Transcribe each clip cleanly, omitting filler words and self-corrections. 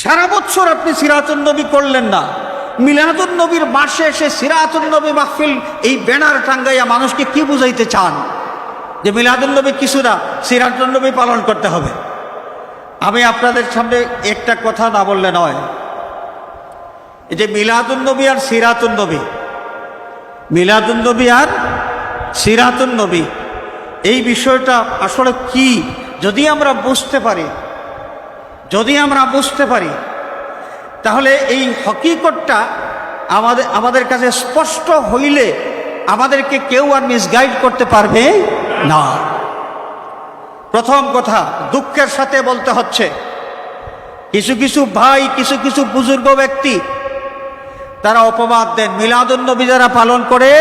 সারা বছর আপনি সিরাতুন নবী করলেন না, মিলাদুন নবীর মাসে এসে সিরাতুন নবী মাহফিল এই ব্যানার টাঙ্গাইয়া মানুষকে কি বুঝাইতে চান যে মিলাদুন নবী কিছু না, সিরাতুন নবী পালন করতে হবে? আমি আপনাদের সামনে একটা কথা না বললে নয়, এই যে মিলাদুন নবী আর সিরাতুন নবী, মিলাদুন নবী আর সিরাতুন নবী, এই বিষয়টা আসলে কি যদি আমরা বুঝতে পারি, তাহলে এই হকিকতটা আমাদের কাছে স্পষ্ট হইলে আমাদেরকে কেউ আর মিসগাইড করতে পারবে না। প্রথম কথা দুঃখের সাথে বলতে হচ্ছে, কিছু কিছু ভাই, কিছু কিছু বুজুর্গ ব্যক্তি তারা অপবাদ দেন, মিলাদুন নবী যারা পালন করে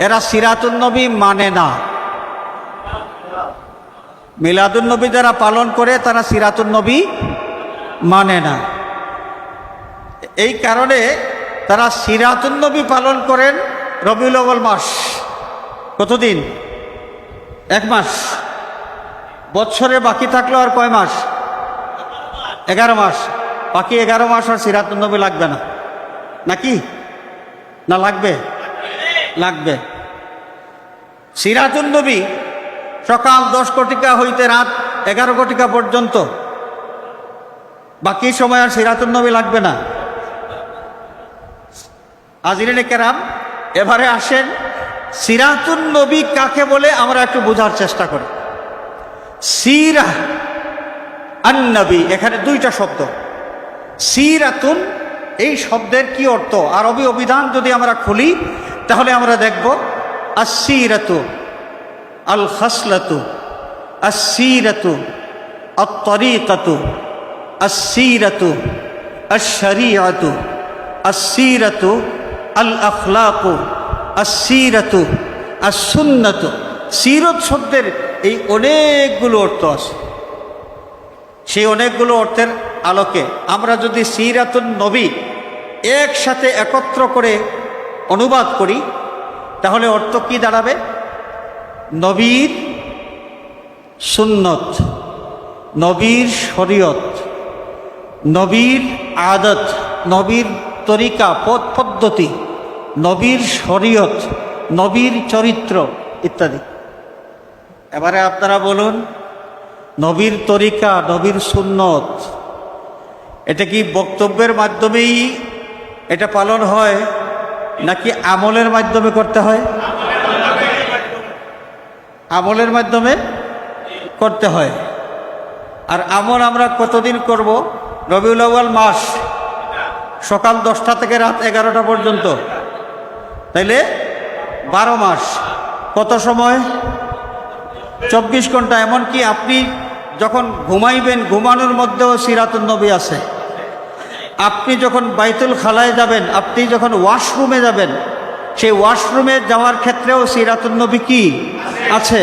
এরা সিরাতুন নবী মানে না। মিলাদুন নবী যারা পালন করে তারা সিরাতুন নবী মানে না। এই কারণে তারা সিরাতুন নবী পালন করেন রবিউল আউয়াল মাস। কতদিন? 1 মাস। বছরে বাকি থাকলো আর কয় মাস? 11 মাস। বাকি 11 মাস আর সিরাতুন নবী লাগবে না নাকি? না লাগবে? লাগবে। সিরাতুন নবী সকাল 10 ঘটিকা হইতে রাত 11 ঘটিকা পর্যন্ত, বাকি সময় আর সিরাতুন নবী লাগবে না। হাজিরিনে কেরাম, এবারে আসেন সিরাতুন নবী কাকে বলে আমরা একটু বোঝার চেষ্টা করি। সিরা আন নবী, এখানে 2টা শব্দ। সিরাতুন, এই শব্দের কি অর্থ? আরবি অভিধান যদি আমরা খুলি তাহলে আমরা দেখব আসসিরাতু আল খাসলাতু, আসসিরাতু আত তরিকাতু, আসসিরাতু আশ-শরীআতু, আসসিরাতু আল আখলাকু, আসসিরাতু আস-সুন্নাতু। সিরত শব্দের এই অনেকগুলো অর্থ আছে। সেই অনেকগুলো অর্থের আলোকে আমরা যদি সিরাতুন নবী একসাথে একত্র করে অনুবাদ করি তাহলে অর্থ কি দাঁড়াবে? নবীর সুন্নত, নবীর শরীয়ত, নবীর আদত, নবীর তরিকা, পথ পদ্ধতি, নবীর শরীয়ত, নবীর চরিত্র ইত্যাদি। এবারে আপনারা বলুন, নবীর তরিকা, নবীর সুন্নত, এটা কি বক্তব্যের মাধ্যমেই এটা পালন হয় নাকি আমলের মাধ্যমে করতে হয়? আমলের মাধ্যমে করতে হয়। আর আমল আমরা কতদিন করব? রবিউল আউয়াল মাস, সকাল 10টা থেকে রাত 11টা পর্যন্ত, তাইলে 12 মাস। কত সময়? 24 ঘন্টা। এমনকি আপনি যখন ঘুমাইবেন, ঘুমানোর মধ্যেও সিরাতুন নবী আছে। আপনি যখন বাইতুল খালায় যাবেন, আপনি যখন ওয়াশরুমে যাবেন, সেই ওয়াশরুমে যাওয়ার ক্ষেত্রেও সিরাতুন নবী কি আছে।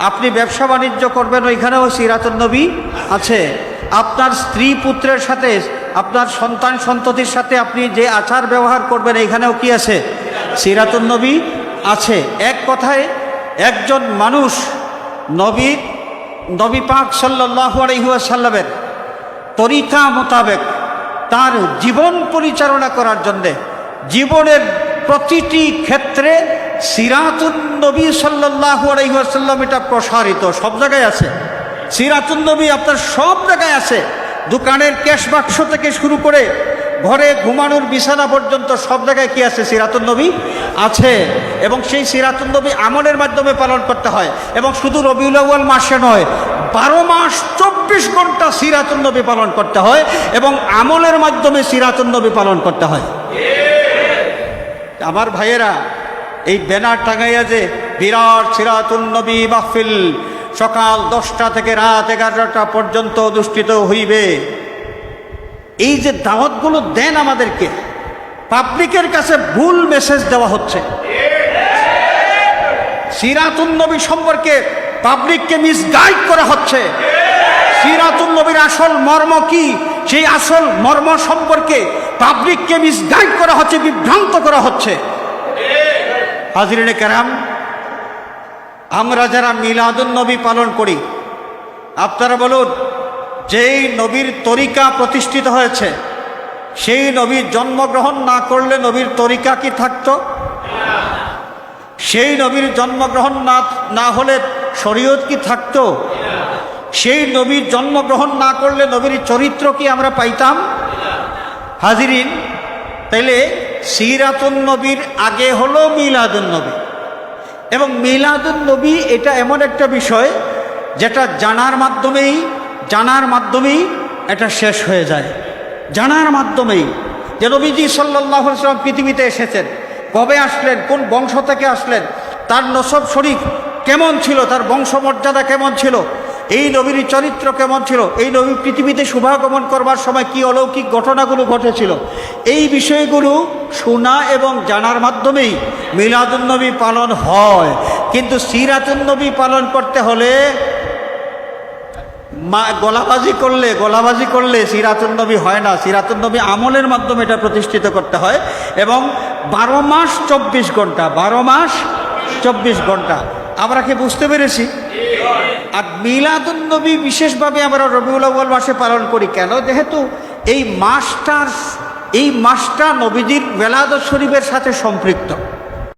আপনি ব্যবসা বাণিজ্য করবেন, ওইখানেও সিরাতুন নবী আছে। আপনার স্ত্রী পুত্রের সাথে, আপনার সন্তান সন্ততির সাথে আপনি যে আচার ব্যবহার করবেন, এইখানেও কি আছে? সিরাতুন নবী আছে। এক কথায় একজন মানুষ নবী পাক সাল্লাল্লাহু আলাইহি ওয়াসাল্লামের তরিকা মোতাবেক তার জীবন পরিচালনা করার জন্যে জীবনের প্রতিটি ক্ষেত্রে সিরাতুন নবী সাল্লাল্লাহু আলাইহি ওয়াসাল্লাম এটা প্রসারিত, সব জায়গায় আছে। সিরাতুন নবী আপনার সব জায়গায় আছে। দোকানের ক্যাশ বাক্স থেকে শুরু করে ঘরে ঘুমানোর বিছানা পর্যন্ত সব জায়গায় কি আছে? সিরাতুন নবী আছে। এবং সেই সিরাতুন নবী আমলের মাধ্যমে পালন করতে হয়। এবং শুধু রবিউল আউয়াল মাসে নয়, 12 মাস 24 ঘন্টা সিরাতুন নবী পালন করতে হয় এবং আমলের মাধ্যমে সিরাতুন নবী পালন করতে হয়। আমার ভাইয়েরা, এই ব্যানার টাঙাইয়া যে বিরাট সিরাতুন নবী মাহফিল সকাল 10টা থেকে রাত 11টা পর্যন্ত অনুষ্ঠিত হইবে, এই যে দাওয়াতগুলো দেন আমাদেরকে, পাবলিকের কাছে ভুল মেসেজ দেওয়া হচ্ছে। সিরাতুন নবী সম্পর্কে পাবলিককে মিসগাইড করা হচ্ছে। সিরাতুন নবীর আসল মর্ম কি, সেই আসল মর্ম সম্পর্কে পাবলিককে মিসগাইড করা হচ্ছে, বিভ্রান্ত করা হচ্ছে। হাজিরিনে কেরাম, আমরা যারা মিলাদুন নবী পালন করি, আপনারা বলুন যেই নবীর তরিকা প্রতিষ্ঠিত হয়েছে, সেই নবীর জন্মগ্রহণ না করলে নবীর তরিকা কি থাকতো? সেই নবীর জন্মগ্রহণ না হলে শরীয়ত কি থাকতো? সেই নবীর জন্মগ্রহণ না করলে নবীর চরিত্র কি আমরা পাইতাম? হাজিরিন, তাইলে সিরাতুন নবীর আগে হলো মিলাদুন নবী, এবং মিলাদুন নবী এটা এমন একটা বিষয় যেটা জানার মাধ্যমেই এটা শেষ হয়ে যায়। জানার মাধ্যমেই যে নবীজি সাল্লাল্লাহু আলাইহি ওয়াসাল্লাম পৃথিবীতে এসেছেন, কবে আসলেন, কোন বংশ থেকে আসলেন, তার নসব শরীফ কেমন ছিল, তার বংশমর্যাদা কেমন ছিল, এই নবীর চরিত্র কেমন ছিল, এই নবী পৃথিবীতে শুভাগমন করবার সময় কি অলৌকিক ঘটনাগুলো ঘটেছিল, এই বিষয়গুলো শোনা এবং জানার মাধ্যমেই মিলাদুন নবী পালন হয়। কিন্তু সিরাতুন নবী পালন করতে হলে গলাবাজি করলে সিরাতুন নবী হয় না। সিরাতুন নবী আমলের মাধ্যমে এটা প্রতিষ্ঠিত করতে হয়, এবং 12 মাস 24 ঘন্টা, 12 মাস 24 ঘন্টা। আমরা কি বুঝতে পেরেছি? আর মিলাদুন নবী বিশেষভাবে আমরা রবিউল আউয়াল মাসে পালন করি কেন? যেহেতু এই মাসটা নবীজির বেলাদত শরীফের সাথে সম্পৃক্ত।